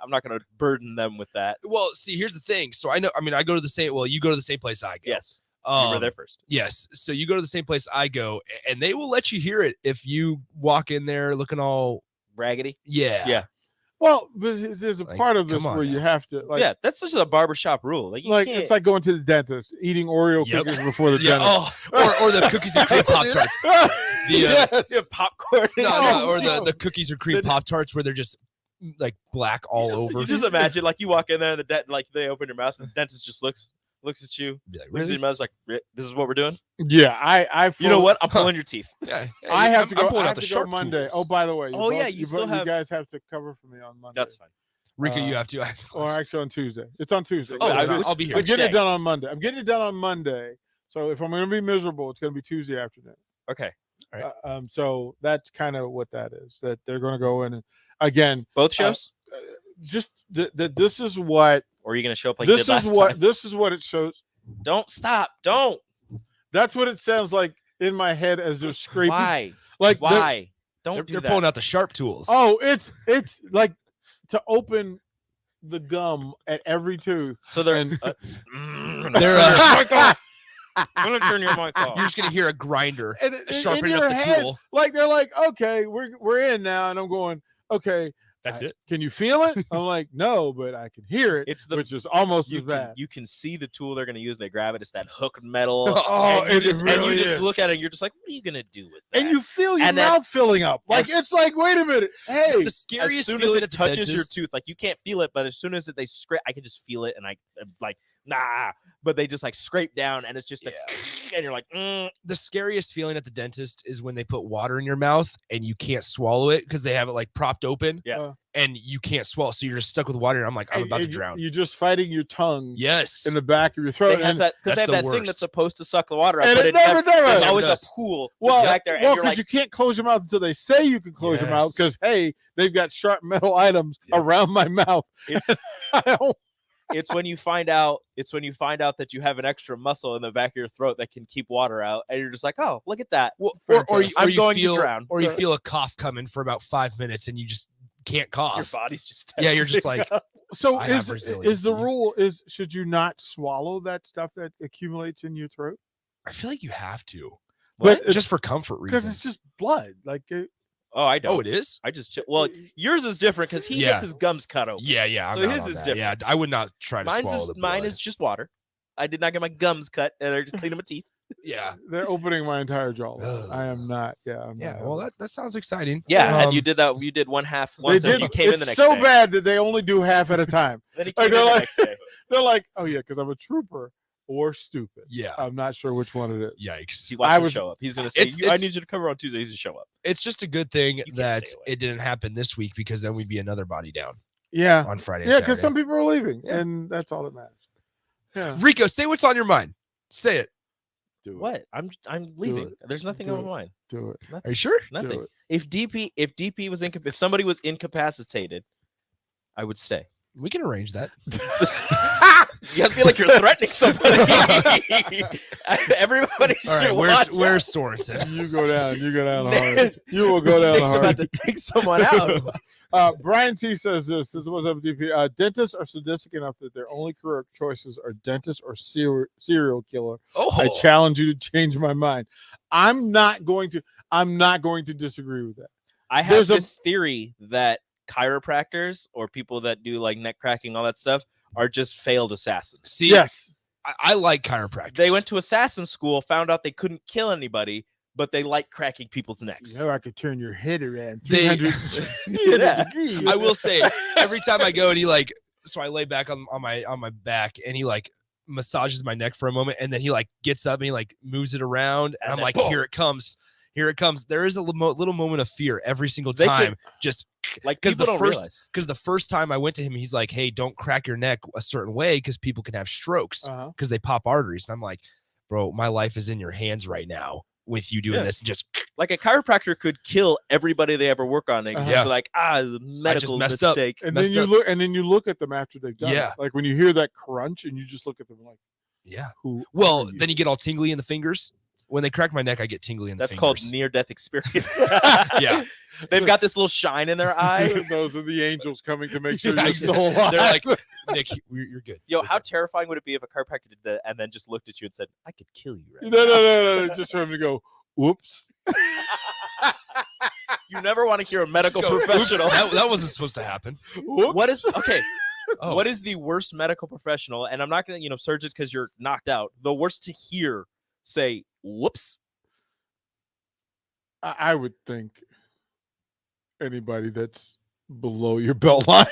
burden them with that. Well, see, here's the thing. So I know. I mean, I go to the same. Well, you go to the same place I go. Yes. You were there first. Yes. So you go to the same place I go, and they will let you hear it if you walk in there looking all raggedy. Yeah. Yeah. Well, but there's a Like, part of this come on where you have to, like, yeah, that's just a barbershop rule. Like, you can't. it's like going to the dentist, eating Oreo Yep. cookies before the Yeah. dentist. Oh, or the cookies and cream Pop Tarts. Yes. Popcorn. Or the cookies or cream Pop Tarts where they're just like black all over. You just imagine, like, you walk in there and like they open your mouth and the dentist just looks at you, Be like, looks at really? your mouth, like, this is what we're doing. Yeah, I You know what? I'm pulling your teeth. Yeah. I have to I'm go. pulling I out have the to go sharp Monday. tools. Oh, by the way. Oh, yeah, you still have- You guys have to cover for me on Monday. That's fine. Rico, you have to. Or actually on Tuesday. It's on Tuesday. Oh, I- I'll be here. I'm Which getting it day? done on Monday. I'm getting it done on Monday. So if I'm going to be miserable, it's going to be Tuesday afternoon. Okay. All right. So that's kind of what that is. That they're going to go in and again. Both shows? Just that this is what. Or are you gonna show up like this you did is last what time? this is what it shows. Don't stop. Don't. That's what it sounds like in my head as they're scraping. Why? Like Why? Don't They're, do they're that. pulling out the sharp tools. Oh, it's like to open the gum at every tooth. So they're. And- They're, I'm gonna turn your mic off. You're just gonna hear a grinder And sharpening in up your the head, tool. like they're like, okay, we're in now, and I'm going, okay. That's it. Can you feel it? I'm like, no, but I can hear it. It's the- which is almost You as bad. you can see the tool they're gonna use. They grab it. It's that hooked metal. Oh, and you it just, really and you just is. look at it and you're just like, what are you gonna do with that? And you feel your And then- mouth filling up. Like Yes. it's like, wait a minute, hey, The as scariest soon as feeling it at the touches your dentist- tooth, like you can't feel it, but as soon as they scrape, I can just feel it, and I'm like, nah. but they just like scrape down and it's just like, and you're like, The scariest feeling at the dentist is when they put water in your mouth and you can't swallow it because they have it like propped open. Yeah. And you can't swallow. So you're just stuck with water. And I'm like, I'm about to drown. You're just fighting your tongue. Yes. In the back of your throat. They have that because they have that thing that's supposed to suck the water out, And but it never does. there's It always does. a pool Well, back there, and because you're like, you can't close your mouth until they say you can close your mouth Yes. because, hey, they've got sharp metal items around my mouth. it's I don't- it's when you find out that you have an extra muscle in the back of your throat that can keep water out, and you're just like, oh, look at that. Or I'm you going feel, to drown. Or you feel a cough coming for about 5 minutes and you just can't cough. Your body's just Yeah, you're just tensing like, up. So I have is the resiliency. rule should you not swallow that stuff that accumulates in your throat? I feel like you have to. But Just for comfort because reasons. it's just blood. Like Oh, I don't. Oh, it is? I just well, yours is different because he Yeah. gets his gums cut open. Yeah. I'm So not his on is that. different. Yeah, I would not try to swallow the Mine blood. is just water. I did not get my gums cut, and they're just cleaning my teeth. Yeah. they're opening my entire jawline. Ugh. I am not. Yeah. I'm Yeah. not Well, having that sounds exciting. Yeah, and Um, you did that. You did one half They once, and did. you came in the It's next so day. bad that they only do half at a time. Then he Like, came in the they're next day. They're like, oh yeah, because I'm a trooper or stupid. Yeah. I'm not sure which one it is. Yikes. He watched him show up. He's gonna say, It's- I it's- need you to cover on Tuesday. He's gonna show up. It's just a good thing can't that stay away. it didn't happen this week because then we'd be another body down Yeah. on Friday. and Yeah, because some Saturday. people are leaving, Yeah. and that's all that matters. Yeah. Rico, say what's on your mind. Say it. Do it. What? I'm leaving. it. There's nothing Do on it. my mind. Do it. Are you sure? Nothing. it. If DP was if somebody was incapacitated, I would stay. We can arrange that. You feel like you're threatening somebody. Everybody All right, should watch out. where's Sorensen? You go down. You go down hard. You will go down Nick's about hard. to take someone out. Brian T says this. This is what's up, DP. Dentists are sadistic enough that their only career choices are dentist or serial killer. Oh, I challenge you to change my mind. I'm not going to disagree with that. I have There's this theory that chiropractors or people that do like neck cracking, all that stuff, are just failed assassins. See, Yes. I like chiropractors. They went to assassin school, found out they couldn't kill anybody, but they like cracking people's necks. You know, I could turn your head around They- 300, 300 Yeah. degrees. I will say every time I go and he like, so I lay back on my back and he like massages my neck for a moment and then he like gets up and he like moves it around and I'm then like, boom. here it comes. Here it comes. There is a little moment of fear every single They time. could- Just Like because people the don't first realize. because the first time I went to him, he's like, hey, don't crack your neck a certain way because people can have strokes Uh-huh. because they pop arteries. And I'm like, bro, my life is in your hands right now with you doing Yeah. this. And just Like a chiropractor could kill everybody they ever work on. And Uh-huh. just Yeah. be like, the medical messed up. mistake. And messed then you up. look, and then you look at them after they've done Yeah. it. Like when you hear that crunch, and you just look at them like, yeah. who? Well, are you? then you get all tingly in the fingers. When they crack my neck, I get tingly in the That's fingers. called near-death experience. Yeah. They've got this little shine in their eye. Those are the angels coming to make sure Yeah, you're still alive. They're like, Nick, you're good. Yo, You're how good." terrifying would it be if a chiropractor did that and then just looked at you and said, I could kill you right no, now. no. Just for him to go, whoops. You never want to hear a medical Just go, "Oops, professional. that wasn't supposed to happen. Whoops. What is okay? Oh. What is the worst medical professional? And I'm not gonna, surgeons because you're knocked out. The worst to hear say, whoops. I would think anybody that's below your belt line.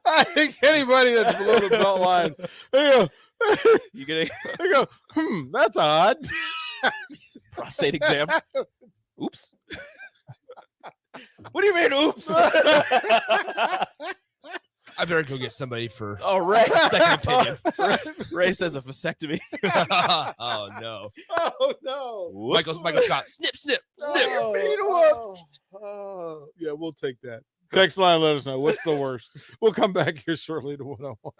I think anybody that's below the belt line, You get they go, that's odd. a prostate exam. Oops. What do you mean, oops? I better go get somebody for. Oh, Ray. Second opinion. Ray says a vasectomy. Oh no, Oh no. Whoops. Michael Scott, snip, snip. Yeah, we'll take that. Text line, let us know what's the worst. We'll come back here shortly to 101.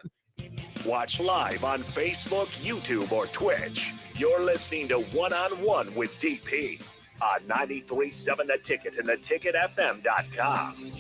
Watch live on Facebook, YouTube, or Twitch. You're listening to One on One with DP on 93.7 The Ticket and theticketfm.com.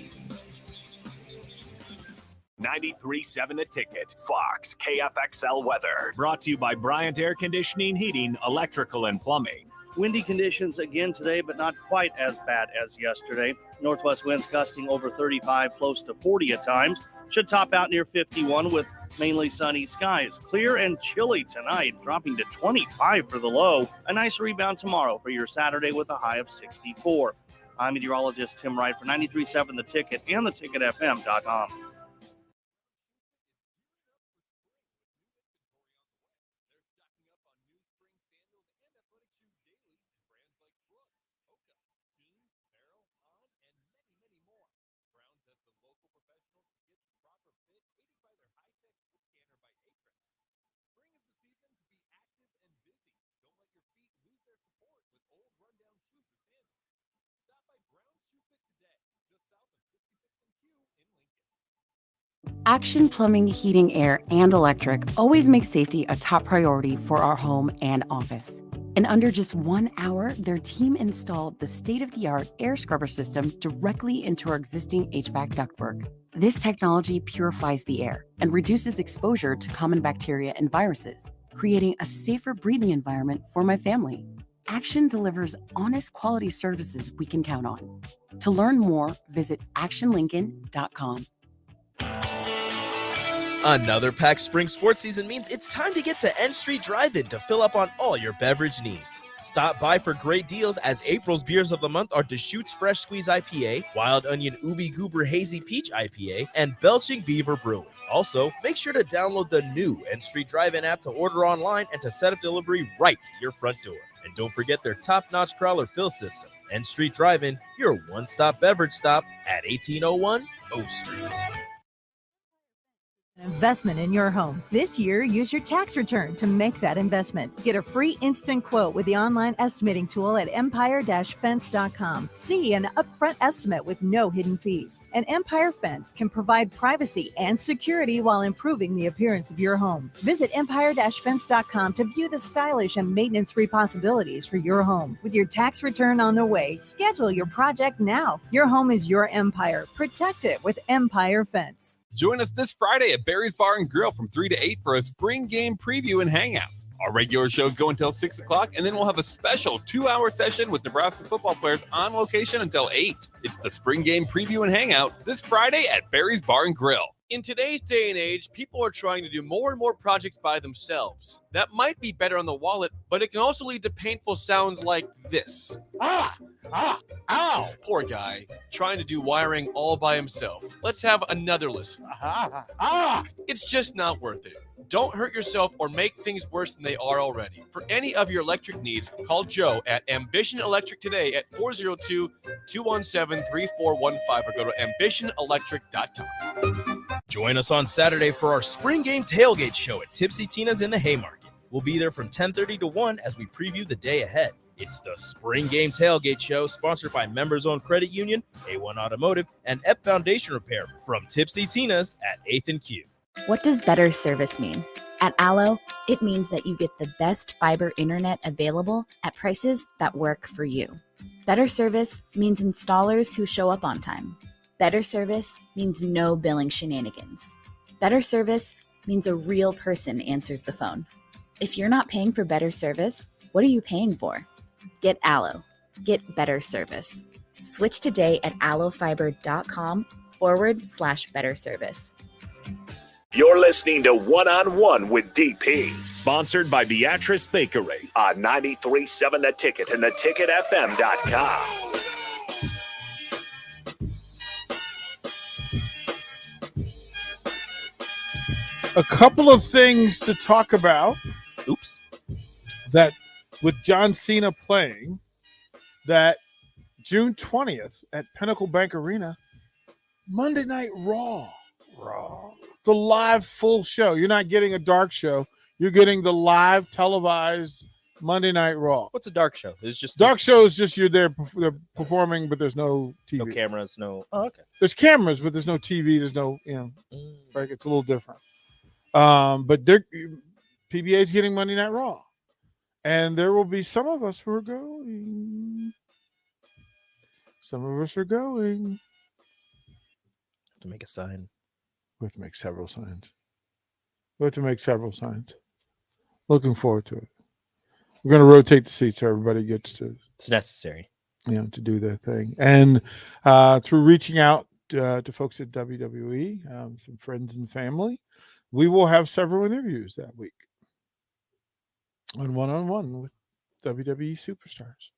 93.7 The Ticket, Fox, KFXL weather. Brought to you by Bryant Air Conditioning, Heating, Electrical, and Plumbing. Windy conditions again today, but not quite as bad as yesterday. Northwest winds gusting over 35, close to 40 at times. Should top out near 51 with mainly sunny skies. Clear and chilly tonight, dropping to 25 for the low. A nice rebound tomorrow for your Saturday with a high of 64. I'm meteorologist Tim Wright for 93.7 The Ticket and theticketfm.com. Action Plumbing, Heating, Air, and Electric always makes safety a top priority for our home and office. In under just 1 hour, their team installed the state-of-the-art air scrubber system directly into our existing HVAC ductwork. This technology purifies the air and reduces exposure to common bacteria and viruses, creating a safer breathing environment for my family. Action delivers honest quality services we can count on. To learn more, visit actionlincoln.com. Another packed spring sports season means it's time to get to N Street Drive-In to fill up on all your beverage needs. Stop by for great deals as April's beers of the month are Deschutes Fresh Squeeze IPA, Wild Onion Ubi Goober Hazy Peach IPA, and Belching Beaver Brewing. Also, make sure to download the new N Street Drive-In app to order online and to set up delivery right to your front door. And don't forget their top-notch crawler fill system. N Street Drive-In, your one-stop beverage stop at 1801 O Street. Investment in your home. This year, use your tax return to make that investment. Get a free instant quote with the online estimating tool at empire-fence.com. See an upfront estimate with no hidden fees. And Empire Fence can provide privacy and security while improving the appearance of your home. Visit empire-fence.com to view the stylish and maintenance-free possibilities for your home. With your tax return on the way, schedule your project now. Your home is your empire. Protect it with Empire Fence. Join us this Friday at Barry's Bar and Grill from 3 to 8 for a spring game preview and hangout. Our regular shows go until 6 o'clock, and then we'll have a special 2-hour session with Nebraska football players on location until 8. It's the spring game preview and hangout this Friday at Barry's Bar and Grill. In today's day and age, people are trying to do more and more projects by themselves. That might be better on the wallet, but it can also lead to painful sounds like this. Ow! Poor guy, trying to do wiring all by himself. Let's have another listen. It's just not worth it. Don't hurt yourself or make things worse than they are already. For any of your electric needs, call Joe at Ambition Electric today at 402-217-3415 or go to ambitionelectric.com. Join us on Saturday for our spring game tailgate show at Tipsy Tina's in the Haymarket. We'll be there from 10:30 to 1 as we preview the day ahead. It's the Spring Game Tailgate Show, sponsored by Members Owned Credit Union, A1 Automotive, and EP Foundation Repair from Tipsy Tina's at 8th and Q. What does better service mean? At Allo, it means that you get the best fiber internet available at prices that work for you. Better service means installers who show up on time. Better service means no billing shenanigans. Better service means a real person answers the phone. If you're not paying for better service, what are you paying for? Get Allo. Get better service. Switch today at allofiber.com/better service. You're listening to One on One with DP, sponsored by Beatrice Bakery on 93.7 The Ticket and theticketfm.com. A couple of things to talk about. Oops. That with John Cena playing, that June 20th at Pinnacle Bank Arena, Monday Night Raw. The live full show. You're not getting a dark show. You're getting the live televised Monday Night Raw. What's a dark show? It's just dark show is just they're performing, but there's no TV. No cameras, no. Oh, okay. There's cameras, but there's no TV. There's no, like it's a little different. But PBA is getting Monday Night Raw, and there will be some of us who are going. Some of us are going. To make a sign. We have to make several signs. Looking forward to it. We're going to rotate the seats so everybody gets to. It's necessary. To do their thing. And through reaching out to folks at WWE, some friends and family, we will have several interviews that week on one-on-one with WWE superstars.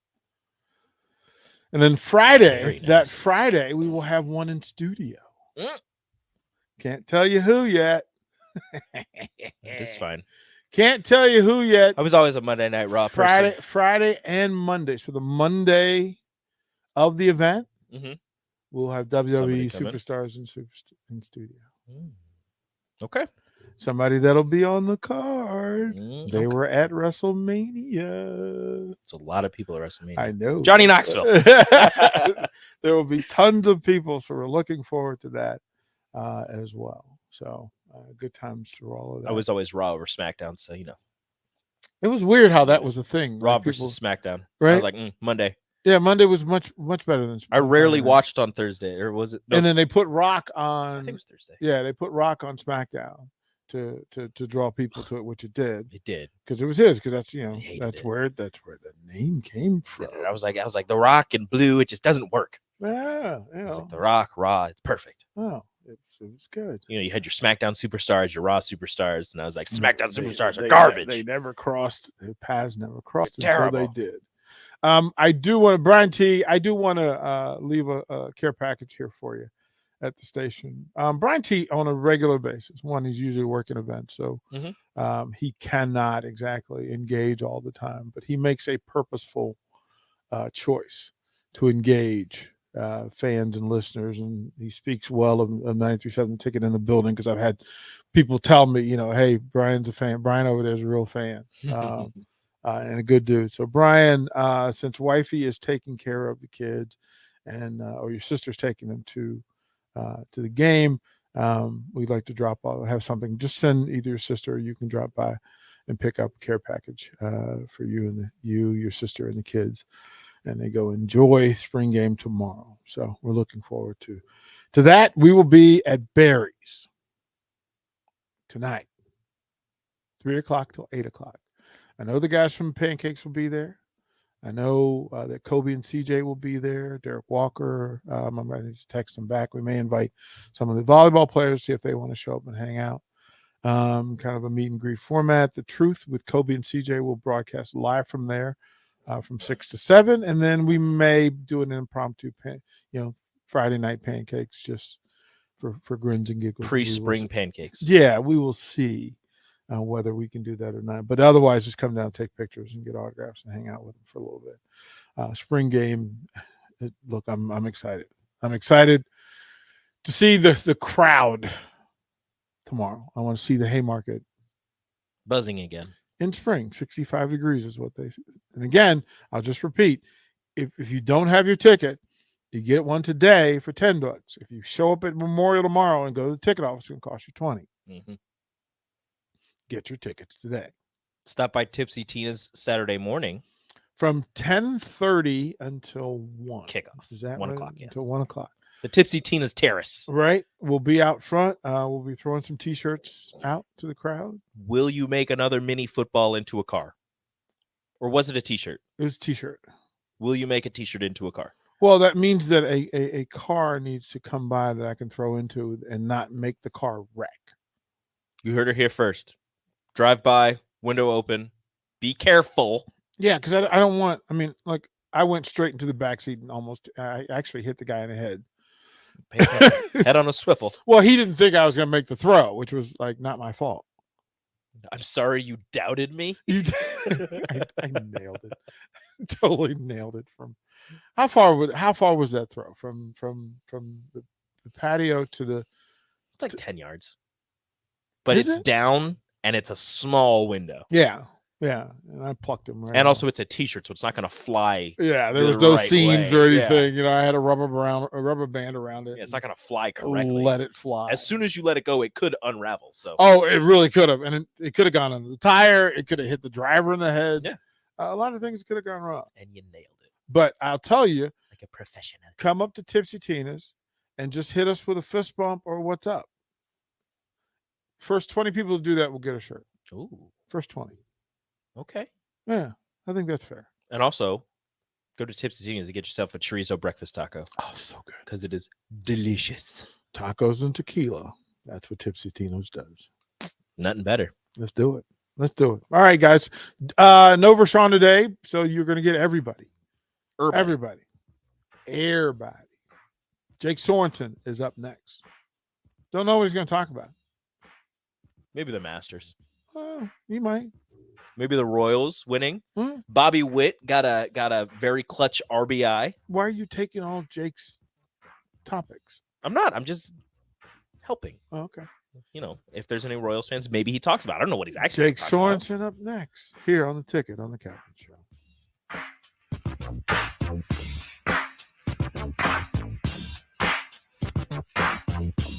And then Friday, that Friday, we will have one in studio. Can't tell you who yet. It's fine. Can't tell you who yet. I was always a Monday Night Raw person. Friday and Monday. So the Monday of the event, we'll have WWE superstars in studio. Okay. Somebody that'll be on the card. They okay. were at WrestleMania. It's a lot of people at WrestleMania. I know. Johnny Knoxville. There will be tons of people, so we're looking forward to that as well. So good times through all of that. I was always Raw over SmackDown, so It was weird how that was a thing. Raw like versus SmackDown. right? I was like, Monday. Yeah, Monday was much better than. I rarely Friday night. watched on Thursday, or was it? No, And then they put Rock on. I think it was Thursday. Yeah, they put Rock on SmackDown to draw people to it, which it did. It did because it was his. Because that's hated where the name came from. I was like, The Rock and blue. It just doesn't work. Yeah, I was like, The Rock, Raw. It's perfect. Oh, it was good. You had your SmackDown superstars, your Raw superstars, and I was like, SmackDown superstars are They- garbage. They never crossed. Their paths never crossed They're until they terrible. did. I do want to, Brian T. I do want to leave a care package here for you at the station. Brian T. on a regular basis. One, he's usually working events, so he cannot exactly engage all the time, but he makes a purposeful choice to engage fans and listeners, and he speaks well of 93.7 Ticket in the building, because I've had people tell me, hey, Brian's a fan. Brian over there is a real fan. And a good dude. So Brian, since wifey is taking care of the kids, and or your sister's taking them to the game, we'd like to have something. Just send either your sister, or you can drop by and pick up a care package for you and your sister and the kids, and they go enjoy spring game tomorrow. So we're looking forward to that. We will be at Barry's tonight, 3:00 till 8:00. I know the guys from Pancakes will be there. I know that Kobe and CJ will be there. Derek Walker, I'm ready to text them back. We may invite some of the volleyball players, see if they want to show up and hang out. Kind of a meet and greet format. The Truth with Kobe and CJ will broadcast live from there from 6 to 7. And then we may do an impromptu, Friday night Pancakes just for grins and giggles. Pre-spring pancakes. Yeah, we will see whether we can do that or not. But otherwise, just come down, take pictures, and get autographs and hang out with them for a little bit. Spring game. Look, I'm excited. I'm excited to see the crowd tomorrow. I want to see the Haymarket buzzing again in spring. 65 degrees is what they say. And again, I'll just repeat: if you don't have your ticket, you get one today for $10. If you show up at Memorial tomorrow and go to the ticket office, it's going to cost you $20. Mm-hmm. Get your tickets today. Stop by Tipsy Tina's Saturday morning from 10:30 until 1. Kickoff. Is that 1 right? o'clock? Yes. Until 1 o'clock. The Tipsy Tina's Terrace. Right. We'll be out front. We'll be throwing some T-shirts out to the crowd. Will you make another mini football into a car, or was it a T-shirt? It was a T-shirt. Will you make a T-shirt into a car? Well, that means that a car needs to come by that I can throw into and not make the car wreck. You heard her here first. Drive by, window open. Be careful. Yeah, because I don't want. I mean, like, I went straight into the backseat and I actually hit the guy in the head. Head on a swivel. Well, he didn't think I was going to make the throw, which was like not my fault. I'm sorry you doubted me. I nailed it. Totally nailed it. From how far was that throw from the patio to the? It's like 10 yards, but Is it's it? down and it's a small window. Yeah, and I plucked him right. And off. also, it's a T-shirt, so it's not going to fly. Yeah, there the was no right seams way. or Yeah. anything. I had a rubber band around it. Yeah, it's not going to fly correctly. Let it fly. As soon as you let it go, it could unravel. So, Oh, it really could have, and it could have gone under the tire. It could have hit the driver in the head. Yeah, a lot of things could have gone wrong. And you nailed it But I'll tell you, like a professional. Come up to Tipsy Tina's and just hit us with a fist bump or what's up. First 20 people to do that will get a shirt. Ooh, first 20. Okay. Yeah, I think that's fair. And also, go to Tipsy Tina's to get yourself a chorizo breakfast taco. Oh, so good. Because it is delicious. Tacos and tequila. That's what Tipsy Tina's does. Nothing better. Let's do it. Let's do it. All right, guys. No Vershawn today, so you're going to get everybody. Everybody. Jake Sorensen is up next. Don't know what he's going to talk about. Maybe the Masters. He might. Maybe the Royals winning. Hmm. Bobby Witt got a very clutch RBI. Why are you taking all Jake's topics? I'm not. I'm just helping. Oh, okay. you know, if there's any Royals fans, maybe he talks about it. I don't know what he's actually Jake talking about. Sorensen up next here on the Ticket on the Captain Show.